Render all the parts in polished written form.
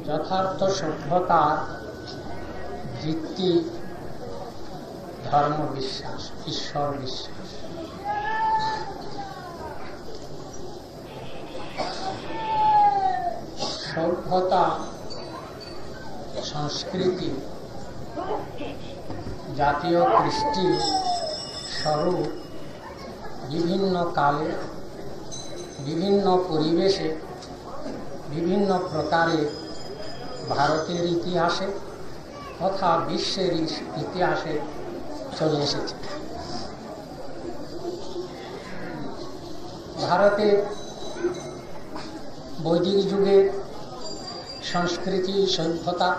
যথার্থ সভ্যতার ভিত্তি ধর্ম বিশ্বাস, ঈশ্বর বিশ্বাস। সভ্যতা, সংস্কৃতি, জাতীয় কৃষ্টি স্বরূপ বিভিন্ন কালে, বিভিন্ন পরিবেশে, বিভিন্ন প্রকারে ভারতের ইতিহাসে তথা বিশ্বের ইতিহাসে চলে এসেছে। ভারতে বৈদিক যুগের সংস্কৃতি সভ্যতা,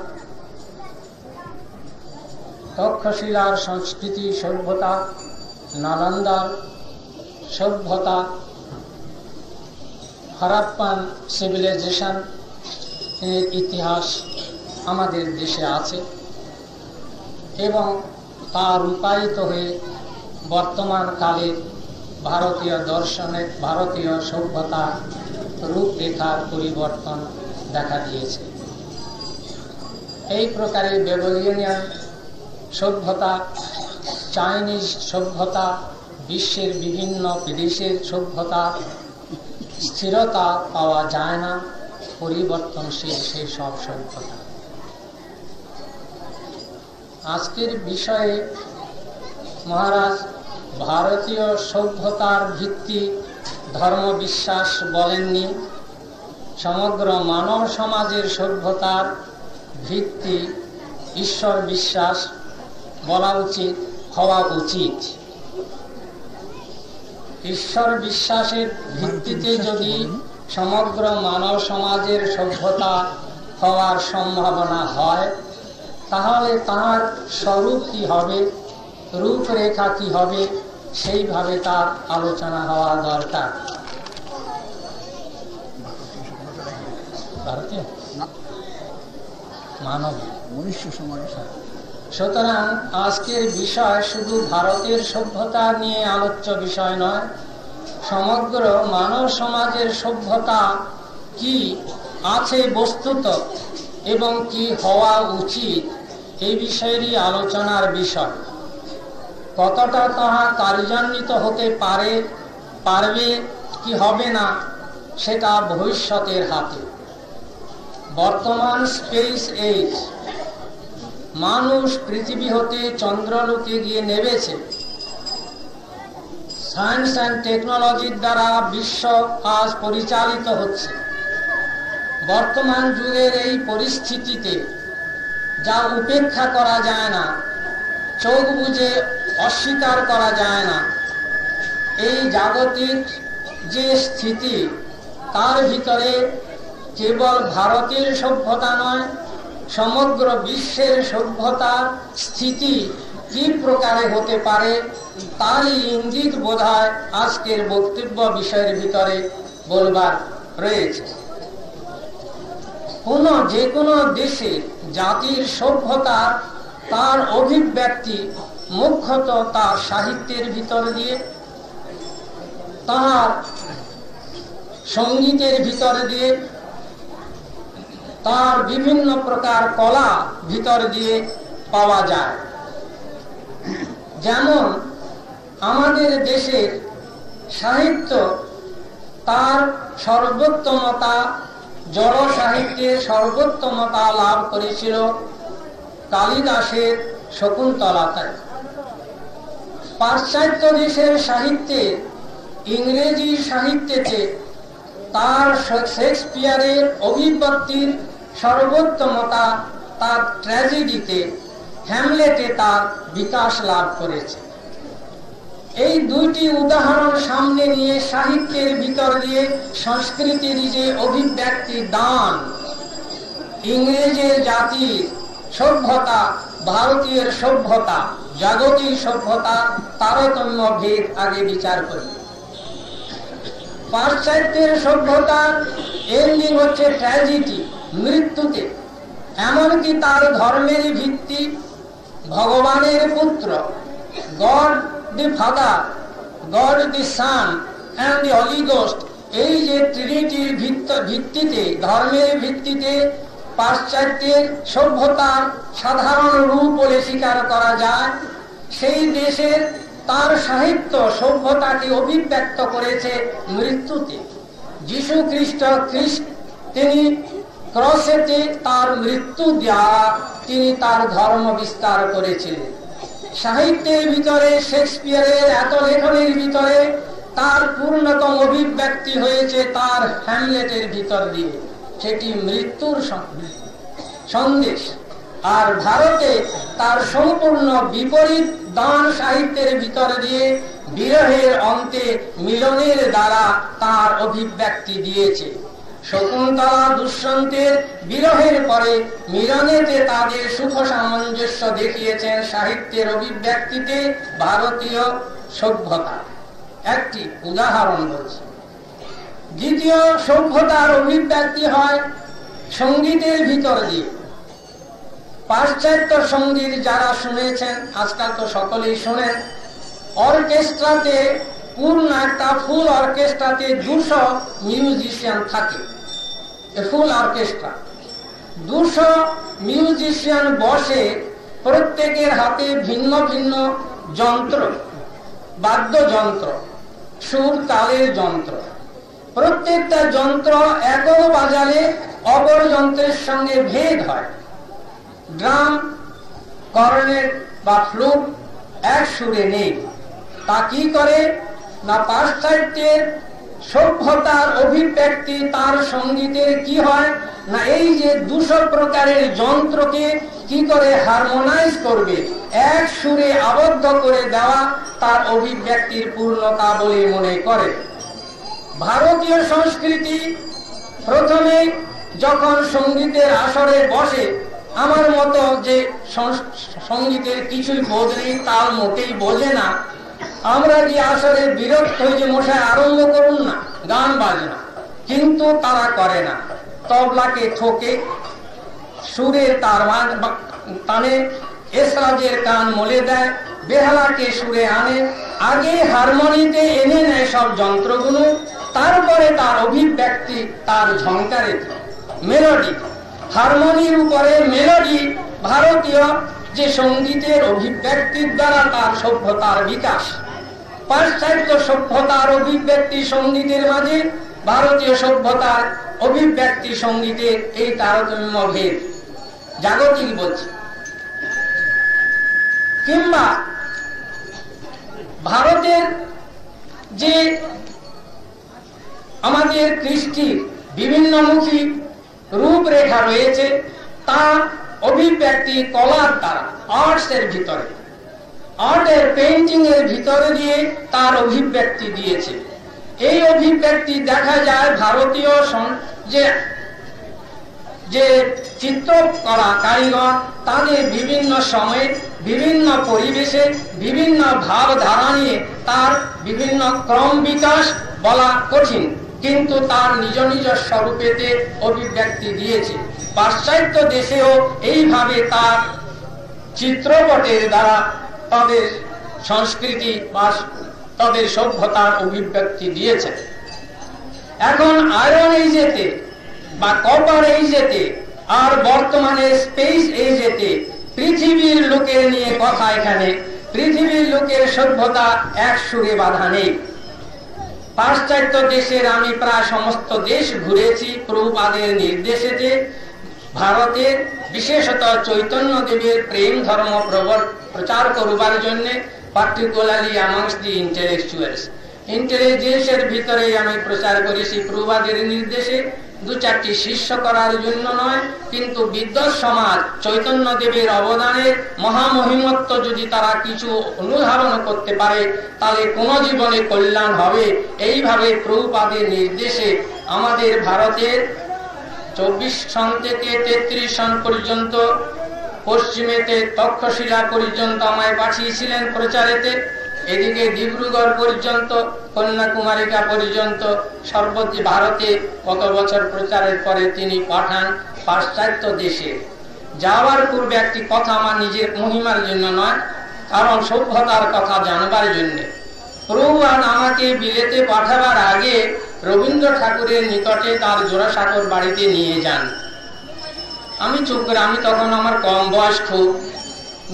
তক্ষশিলার সংস্কৃতি সভ্যতা, নালন্দার সভ্যতা, হরপ্পান সিভিলাইজেশন এর ইতিহাস আমাদের দেশে আছে এবং তা রূপায়িত হয়ে বর্তমান কালে ভারতীয় দর্শনের, ভারতীয় সভ্যতা রূপরেখার পরিবর্তন দেখা দিয়েছে। এই প্রকারে ব্যাবিলনিয়ান সভ্যতা, চাইনিজ সভ্যতা, বিশ্বের বিভিন্ন দেশের সভ্যতা স্থিরতা পাওয়া যায় না, পরিবর্তনশীল সেই সব সভ্যতা। আজকের বিষয়ে মহারাজ ভারতীয় সভ্যতার ভিত্তি ধর্ম বিশ্বাস বলেননি, সমগ্র মানব সমাজের সভ্যতার ভিত্তি ঈশ্বর বিশ্বাস বলা উচিত, হওয়া উচিত। ঈশ্বর বিশ্বাসের ভিত্তিতে যদি সমগ্র মানব সমাজের সভ্যতা হওয়ার সম্ভাবনা হয়, তাহলে তার স্বরূপ কি হবে, রূপরেখা কি হবে, সেইভাবে তার আলোচনা হওয়া দরকার। ভারতীয় মানব মনুষ্য সমাজ। সুতরাং আজকের বিষয় শুধু ভারতের সভ্যতা নিয়ে আলোচ্য বিষয় নয়, সমগ্র মানব সমাজের সভ্যতা কি আছে বস্তুত এবং কি হওয়া উচিত এই বিষয়েরই আলোচনার বিষয়। কতটা তাহা কার্যান্বিত হতে পারবে কি হবে না, সেটা ভবিষ্যতের হাতে। বর্তমান স্পেস এজ, মানুষ পৃথিবী হতে চন্দ্রলোকে গিয়ে নেমেছে। সায়েন্স অ্যান্ড টেকনোলজির দ্বারা বিশ্ব আজ পরিচালিত হচ্ছে। বর্তমান যুগের এই পরিস্থিতিতে যা উপেক্ষা করা যায় না, চোখ বুজে অস্বীকার করা যায় না, এই জাগতিক যে স্থিতি, তার ভিতরে কেবল ভারতের সভ্যতা নয়, সমগ্র বিশ্বের সভ্যতার স্থিতি কি প্রকারে হতে পারে তারই ইঙ্গিত বোধহয় আজকের বক্তব্য বিষয়ের ভিতরে বলবার রয়েছে। যে কোনো দেশে জাতির সভ্যতা তার অভিব্যক্তি মুখ্যত তার সাহিত্যের ভিতর দিয়ে, তার সঙ্গীতের ভিতর দিয়ে, তার বিভিন্ন প্রকার কলা ভিতর দিয়ে পাওয়া যায়। যেমন আমাদের দেশের সাহিত্য তার সর্বোত্তমতা, জড় সাহিত্যে সর্বোত্তমতা লাভ করেছিল কালিদাসের শকুন্তলাতে। পাশ্চাত্য দেশের সাহিত্যে, ইংরেজি সাহিত্যেতে তার শেক্সপিয়ারের অভিব্যক্তির সর্বোত্তমতা তার ট্র্যাজেডিতে, হ্যামলেটে তার বিকাশ লাভ করেছে। এই দুইটি উদাহরণ সামনে নিয়ে সাহিত্যের ভিতর দিয়ে সংস্কৃতির যে অভিব্যক্তি দান, ইংরেজের জাতির সভ্যতা, ভারতীয় সভ্যতা, জাগতিক সভ্যতা তারতম্য ভেদ আগে বিচার করি। পাশ্চাত্যের সভ্যতার এন্ডিং হচ্ছে ট্র্যাজেডি, মৃত্যুতে। এমনকি তার ধর্মের ভিত্তি ভগবানের পুত্র, God the Father, God the Son and the Holy Ghost, এই যে ট্রিনিটির ভিত্তিতে, ধর্মের ভিত্তিতে পাশ্চাত্যের সভ্যতার সাধারণ রূপ বলে স্বীকার করা যায়, সেই দেশের তার সাহিত্য সভ্যতাকে অভিব্যক্ত করেছে মৃত্যুতে। যীশু খ্রিস্ট তিনি ক্রসেতে তার মৃত্যু দ্বারা তিনি তার ধর্ম বিস্তার করেছিলেন। সাহিত্যের ভিতরে শেক্সপিয়ারের এত লেখনের ভিতরে তার পূর্ণতম অভিব্যক্তি হয়েছে তার হ্যামলেটের ভিতর দিয়ে, সেটি মৃত্যুর সন্দেশ। আর ভারতে তার সম্পূর্ণ বিপরীত দান সাহিত্যের ভিতর দিয়ে বিরহের অন্তে মিলনের দ্বারা তার অভিব্যক্তি দিয়েছে। শকুন্তলা দুষ্যন্তের বিরহের পরে মিলনেতে তাদের সুখ সামঞ্জস্য দেখিয়েছেন সাহিত্যের অভিব্যক্তিতে ভারতীয় সভ্যতা। একটি উদাহরণ বলছি। দ্বিতীয় সভ্যতার অভিব্যক্তি হয় সঙ্গীতের ভিতর দিয়ে। পাশ্চাত্য সঙ্গীত যারা শুনেছেন, আজকাল তো সকলেই শোনেন, অর্কেস্ট্রাতে পূর্ণ একটা ফুল অর্কেস্ট্রাতে 200 মিউজিশিয়ান থাকে। ফুল অর্কেস্ট্রা 200 মিউজিশিয়ান বসে, প্রত্যেকের হাতে ভিন্ন ভিন্ন যন্ত্র, বাদ্যযন্ত্র, সুর তালের যন্ত্র। প্রত্যেকটা যন্ত্র একও বাজালে অপর যন্ত্রের সঙ্গে ভেদ হয়। ড্রাম, কর্নেট বা ফ্লুট এক সুরে নেই। তা কি করে না, পাশ্চাত্যের সভ্যতার অভিব্যক্তি তার সঙ্গীতের কি হয় না, এই যে 200 প্রকারের যন্ত্রকে কি করে হারমোনাইজ করবে, এক সুরে আবদ্ধ করে দেওয়া তার অভিব্যক্তির পূর্ণতা বলে মনে করে। ভারতীয় সংস্কৃতি প্রথমে যখন সঙ্গীতের আসরে বসে, আমার মতো যে সঙ্গীতের কিছুই বোধ নেই, তাল মোটেই বোঝে না, আমরা যে আসরে বিরক্ত হই যে মশাই আরম্ভ করুন না গান বাজনা, কিন্তু তারা করে না। তবলাকে ঠোকে, সুরে তার টানে, এসরাজের কান মলে দেয়, বেহালাকে সুরে আনে, আগে হারমোনিতে এনে নেয় সব যন্ত্রগুলো, তারপরে তার অভিব্যক্তি তার ঝংকারে মেলোডি, হারমোনির উপরে মেলোডি। ভারতীয় যে সঙ্গীতের অভিব্যক্তির দ্বারা তার সভ্যতার বিকাশ। পাশ্চাত্য সভ্যতার অভিব্যক্তি সঙ্গীতের মাঝে ভারতীয় সভ্যতার অভিব্যক্তি সঙ্গীতের এই তারতম্য ভেদ জাগতিক বলছে। কিংবা ভারতের যে আমাদের কৃষ্টির বিভিন্নমুখী রূপরেখা রয়েছে, তা অভিব্যক্তি কলার দ্বারা, আর্টস এর ভিতরে, আর্টের পেইন্টিং এর ভিতরে দিয়ে তার অভিব্যক্তি দিয়েছে। এই অভিব্যক্তি দেখা যায় ভারতীয় যে চিত্রকলা কারিগর তাদের বিভিন্ন সময়ে বিভিন্ন পরিবেশে বিভিন্ন ভাবধারা নিয়ে তার বিভিন্ন ক্রম বিকাশ বলা কঠিন, কিন্তু তার নিজ নিজ স্বরূপেতে অভিব্যক্তি দিয়েছে। পাশ্চাত্য দেশেও এইভাবে তার চিত্রপটের দ্বারা তাদের সংস্কৃতি বা তাদের সভ্যতার অভিব্যক্তি দিয়েছে। এখন আয়রন এজেতে বা কপার এজেতে আর বর্তমানে স্পেস এজেতে পৃথিবীর লোকের নিয়ে কথা। এখানে পৃথিবীর লোকের সভ্যতা এক সুরে বাঁধা নেই। পাশ্চাত্য দেশের আমি প্রায় সমস্ত দেশ ঘুরেছি প্রভুপাদের নির্দেশেতে। ভারতের বিশেষত চৈতন্য দেবের প্রেম ধর্ম প্রচার করবার জন্য, পার্টিকুলারলি অ্যামংস্ট দি ইন্টেলিজেন্সের ভিতরে আমি প্রচার করেছি প্রভুপাদের নির্দেশে। 2-4টি শিষ্য করার জন্য নয়, কিন্তু বিদ্বৎ সমাজ চৈতন্য দেবের অবদানের মহামহিমত্ব যদি তারা কিছু অনুধাবন করতে পারে, তাহলে কোন জীবনে কল্যাণ হবে। এইভাবে প্রভুপাদের নির্দেশে আমাদের ভারতের 24 সন থেকে 33 সন পর্যন্ত, পশ্চিমেতে তক্ষশিলা পর্যন্ত আমায় পাঠিয়েছিলেন প্রচারেতে, এদিকে ডিব্রুগড় পর্যন্ত, কন্যাকুমারিকা পর্যন্ত সর্বত্র ভারতে কত বছর প্রচারের পরে তিনি পাঠান পাশ্চাত্য দেশে। যাওয়ার পূর্বে একটি কথা আমার নিজের মহিমার জন্য নয়, কারণ সভ্যতার কথা জানবার জন্য। প্রভুপাদ আমাকে বিলেতে পাঠাবার আগে রবীন্দ্র ঠাকুরের নিকটে তার জোড়াসাঁকোর বাড়িতে নিয়ে যান। আমি চুপ করে, আমি তখন আমার কম বয়স খুব,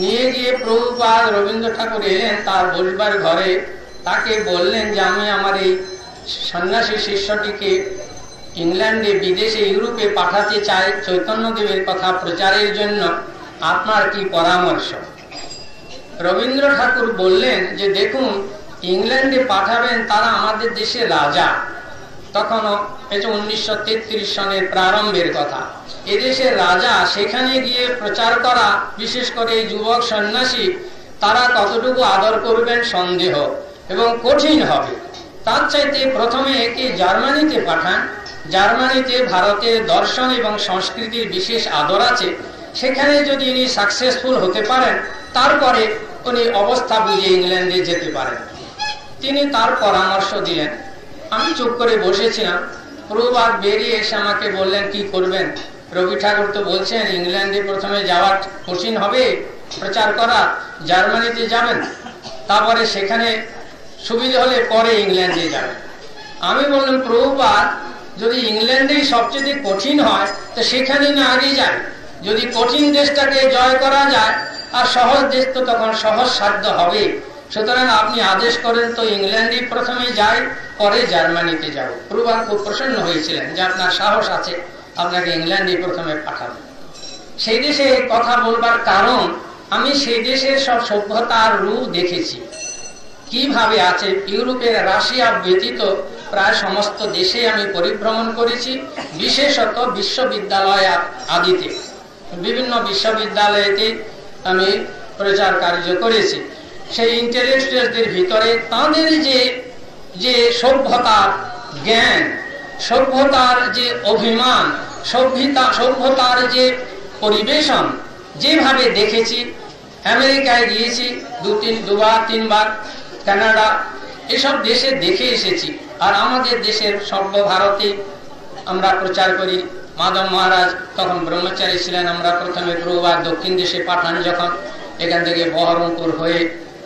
নিয়ে গিয়ে প্রভুপাদ রবীন্দ্র ঠাকুর এলেন তার বসবার ঘরে, তাকে বললেন যে আমি আমার এই সন্ন্যাসী শিষ্যটিকে ইংল্যান্ডে, বিদেশে, ইউরোপে পাঠাতে চাই চৈতন্যদেবের কথা প্রচারের জন্য, আপনার কি পরামর্শ? রবীন্দ্র ঠাকুর বললেন যে দেখুন, ইংল্যান্ডে পাঠাবেন, তারা আমাদের দেশের রাজা, তখনও 1933 সনের প্রারম্ভের কথা, এদেশের রাজা, সেখানে গিয়ে প্রচার করা, বিশেষ করে যুবক সন্ন্যাসী, তারা কতটুকু আদর করবেন সন্দেহ, এবং কঠিন হবে। তার চাইতে প্রথমে একে জার্মানিতে পাঠান, জার্মানিতে ভারতের দর্শন এবং সংস্কৃতির বিশেষ আদর আছে, সেখানে যদি ইনি সাকসেসফুল হতে পারেন, তারপরে উনি অবস্থা বুঝে ইংল্যান্ডে যেতে পারেন। তিনি তার পরামর্শ দিলেন। আমি চুপ করে বসেছিলাম। প্রভুপাদ বেরিয়ে এসে আমাকে বললেন, কি করবেন? রবি ঠাকুর তো বলছেন ইংল্যান্ডে প্রথমে যাওয়া কঠিন হবে, প্রচার করা, জার্মানিতে যাবেন, তারপরে সেখানে সুবিধা হলে পরে ইংল্যান্ডে যাবেন। আমি বললাম, প্রভুপাদ, যদি ইংল্যান্ডেই সবচেয়ে কঠিন হয় তো সেখানে না আগে যায়। যদি কঠিন দেশটাকে জয় করা যায়, আর সহজ দেশ তো তখন সহজ সাধ্য হবে, সুতরাং আপনি আদেশ করেন তো ইংল্যান্ডে প্রথমে যাই, পরে জার্মানিতে যাব। প্রভুপাদ খুব প্রসন্ন হয়েছিলেন যে আপনার সাহস আছে, আপনাকে ইংল্যান্ডে প্রথমে পাঠাবেন। সেই দেশে কথা বলবার কারণ, আমি সেই দেশের সব সভ্যতার রূপ দেখেছি, কিভাবে আছে। ইউরোপের রাশিয়া ব্যতীত প্রায় সমস্ত দেশে আমি পরিভ্রমণ করেছি, বিশেষত বিশ্ববিদ্যালয় আদিতে, বিভিন্ন বিশ্ববিদ্যালয়তে আমি প্রচার কার্য করেছি। সেই ইন্টেলেকচুয়ালদের ভিতরে তাদের যে সভ্যতার জ্ঞান, সভ্যতার যে অভিমান, সভ্যতার যে পরিবেশন, যেভাবে দেখেছি, আমেরিকায় গিয়েছি দুবার তিনবার, কানাডা, এসব দেশে দেখে এসেছি। আর আমাদের দেশের সর্বভারতে আমরা প্রচার করি। মাধব মহারাজ তখন ব্রহ্মচারী ছিলেন, আমরা প্রথমে প্রভুপাদ দক্ষিণ দেশে পাঠান, যখন এখান থেকে বহরমপুর হয়ে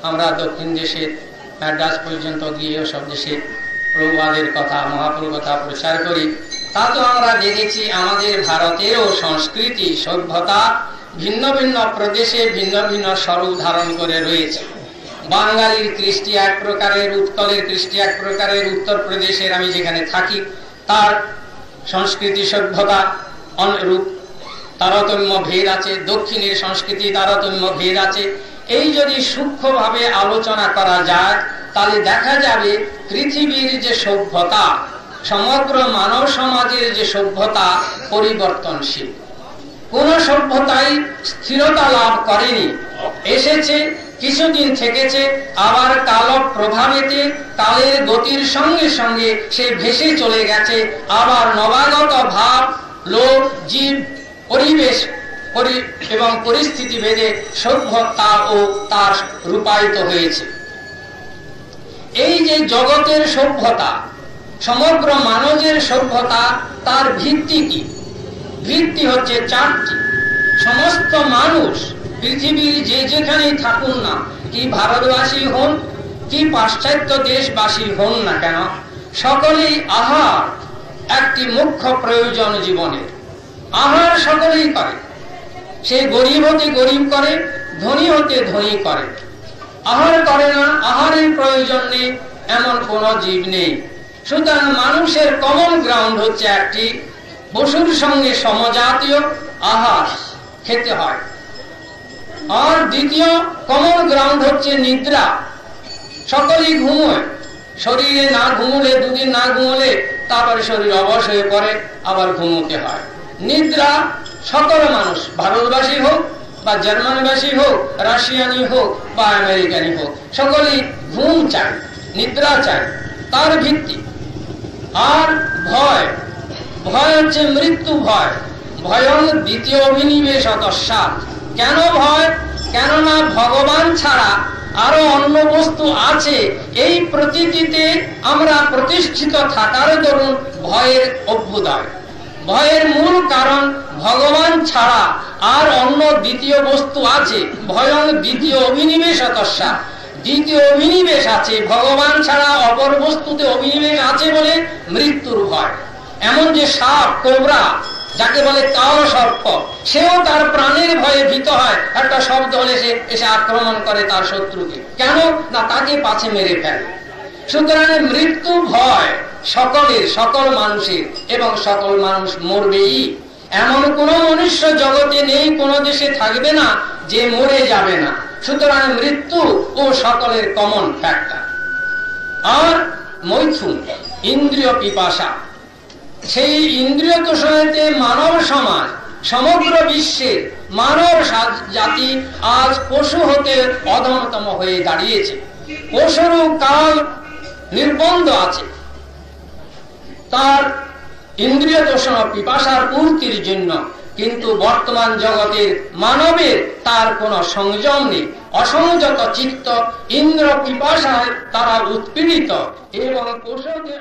আমরা দক্ষিণ দেশে ম্যাড্রাস পর্যন্ত গিয়ে সব দেশে প্রভুপাদের কথা, মহাপ্রভুর কথা প্রচার করি। তা তো আমরা দেখেছি আমাদের ভারতেরও সংস্কৃতি, সভ্যতা ভিন্ন ভিন্ন প্রদেশে ভিন্ন ভিন্ন স্বরূপ ধারণ করে রয়েছে। বাঙালির কৃষ্টি এক প্রকারের, উৎকলের কৃষ্টি এক প্রকারের, উত্তরপ্রদেশের আমি যেখানে থাকি তার সংস্কৃতি সভ্যতা অনুরূপ তারতম্য ভেদ আছে, দক্ষিণের সংস্কৃতি তারতম্য ভেদ আছে। এই যদি সূক্ষ্মভাবে আলোচনা করা যায়, তাহলে দেখা যাবে পৃথিবীর যে সভ্যতা, সমগ্র মানব সমাজের যে সভ্যতা পরিবর্তনশীল। কোন সভ্যতাই স্থিরতা লাভ করেনি, এসেছে, কিছুদিন থেকেছে, আবার কাল প্রভাবেতে কালের গতির সঙ্গে সঙ্গে সে ভেসে চলে গেছে, আবার নবাগত ভাব, লোক, জীব, পরিবেশ এবং পরিস্থিতি ভেদে সভ্যতা ও তার রূপায়িত হয়েছে। এই যে জগতের সভ্যতা, সমগ্র মানবের সভ্যতা, তার ভিত্তি কি? ভিত্তি হচ্ছে চারটি। সমস্ত মানুষ পৃথিবীর যে যেখানেই থাকুন না, কি ভারতবাসী হন কি পাশ্চাত্য দেশবাসী হন না কেন, সকলেই আহার একটি মুখ্য প্রয়োজন জীবনের। আহার সকলেই করে, সে গরিব হতে গরিব করে, ধনী হতে ধনী করে। আহার করে না, আহারের প্রয়োজন নেই এমন কোন জীব নেই। সুতরাং মানুষের কমন গ্রাউন্ড হচ্ছে একটি, পশুর সঙ্গে সমজাতীয় আহার খেতে হয়। আর দ্বিতীয় কমন গ্রাউন্ড হচ্ছে নিদ্রা। সকলেই ঘুমোয়, শরীরে না ঘুমলে, দুদিন না ঘুমলে তারপরে শরীর অবশ হয়ে পড়ে, আবার ঘুমোতে হয়। নিদ্রা সকল মানুষ, ভারতবাসী হোক বা জার্মানবাসী হোক, রাশিয়ানি হোক বা আমেরিকানি হোক, সকলেই ঘুম চায়, নিদ্রা চায়, তার ভিত্তি। আর ভয়, ভয় হচ্ছে মৃত্যু ভয়। ভয়ং দ্বিতীয় অভিনিবেশ অতঃসাৎ। কেন ভয়? কেননা ভগবান ছাড়া আরো অন্য বস্তু আছে, এই প্রতীতিতে আমরা প্রতিষ্ঠিত থাকার দরুন ভয়ের অভ্যুদয়। ভয়ের মূল কারণ ভগবান ছাড়া আর অন্য দ্বিতীয় বস্তু আছে। ভয়ং দ্বিতীয় অভিনিবেশ অতঃসাৎ। দ্বিতীয় অভিনিবেশ আছে, ভগবান ছাড়া অপর বস্তুতে অভিনিবেশ আছে বলে মৃত্যুর ভয়। এমন যে সাপ, কোবরা যাকে বলে কাল সর্প, সেও তার প্রাণের ভয়ে ভীত হয়, একটা শব্দ হলে সে এসে আক্রমণ করে তার শত্রুকে। কেন না, তাকে পাছে মেরে ফেলে। সুতরাং মৃত্যু ভয় সকলের, সকল মানুষের, এবং সকল মানুষ মরবেই। এমন কোন মনুষ্য জগতে নেই, কোন দেশে থাকবে না যে মরে যাবে না। সুতরাং মৃত্যু ও সকলের কমন ফ্যাক্টর। আর মৈথুন, ইন্দ্রিয় পিপাসা, সেই ইন্দ্রিয় তোষণেতে মানব সমাজ, সমগ্র বিশ্বের মানব জাতি আজ পশু হতে অধমতম হয়ে দাঁড়িয়েছে। পশুরও কাল নির্বন্ধ আছে তার ইন্দ্রিয় তোষণ পিপাসার পূর্তির জন্য, কিন্তু বর্তমান জগতের মানবের তার কোনো সংযম নেই। অসংযত চিত্ত ইন্দ্র পিপাসায় তারা উৎপীড়িত এবং পশুকে